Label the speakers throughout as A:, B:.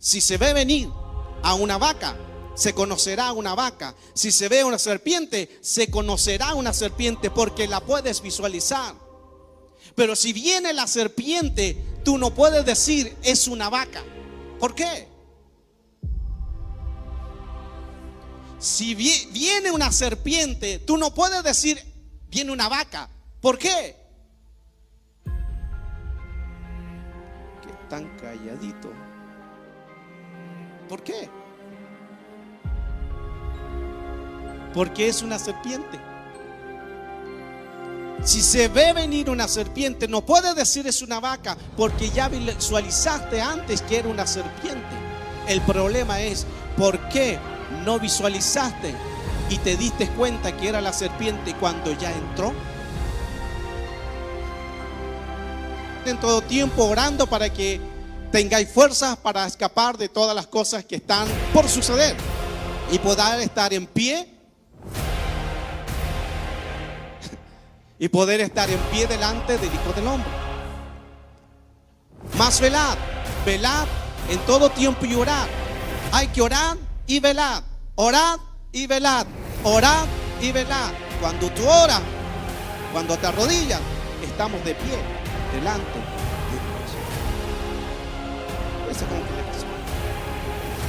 A: Si se ve venir a una vaca, se conocerá una vaca. Si se ve una serpiente, se conocerá una serpiente, porque la puedes visualizar. Pero si viene la serpiente, tú no puedes decir es una vaca. ¿Por qué? Si viene una serpiente, tú no puedes decir viene una vaca. ¿Por qué? Que tan calladito. ¿Por qué? Porque es una serpiente. Si se ve venir una serpiente, no puedes decir es una vaca, porque ya visualizaste antes que era una serpiente. El problema es, ¿por qué no visualizaste y te diste cuenta que era la serpiente cuando ya entró? En todo tiempo orando para que tengáis fuerzas para escapar de todas las cosas que están por suceder y poder estar en pie. Y poder estar en pie delante del Hijo del Hombre. Más velad, velad en todo tiempo y orad. Hay que orar y velad, orad y velad, orad y velad. Cuando tú oras, cuando te arrodillas, estamos de pie delante de Dios. Esa es como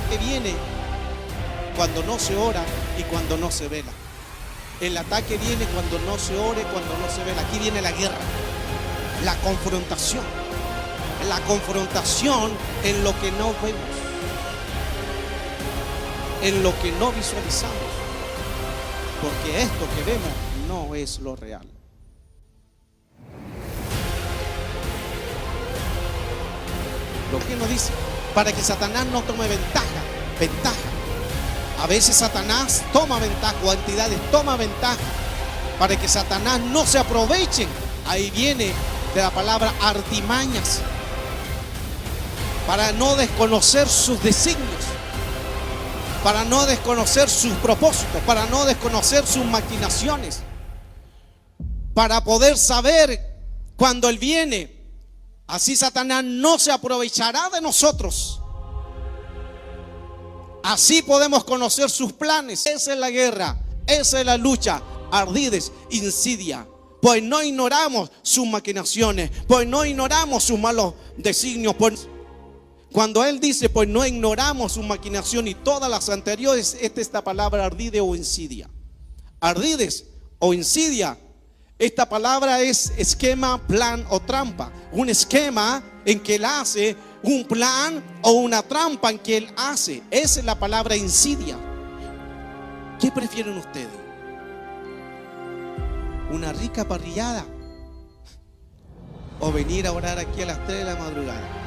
A: que viene cuando no se ora y cuando no se vela. El ataque viene cuando no se ore, cuando no se vela. Aquí viene la guerra, la confrontación. La confrontación en lo que no vemos, en lo que no visualizamos. Porque esto que vemos no es lo real. Lo que nos dice, para que Satanás no tome ventaja. A veces Satanás toma ventaja, o entidades toman ventaja, para que Satanás no se aprovechen. Ahí viene de la palabra artimañas, para no desconocer sus designios, para no desconocer sus propósitos, para no desconocer sus maquinaciones, para poder saber cuando Él viene. Así Satanás no se aprovechará de nosotros. Así podemos conocer sus planes. Esa es la guerra, esa es la lucha. Ardides, insidia. Pues no ignoramos sus maquinaciones, pues no ignoramos sus malos designios. Pues cuando Él dice, pues no ignoramos su maquinación y todas las anteriores, esta palabra ardide o insidia. Ardides o insidia. Esta palabra es esquema, plan o trampa. Un esquema en que Él hace, un plan o una trampa en que Él hace. Esa es la palabra insidia. ¿Qué prefieren ustedes? ¿Una rica parrillada o venir a orar aquí a las 3 de la madrugada?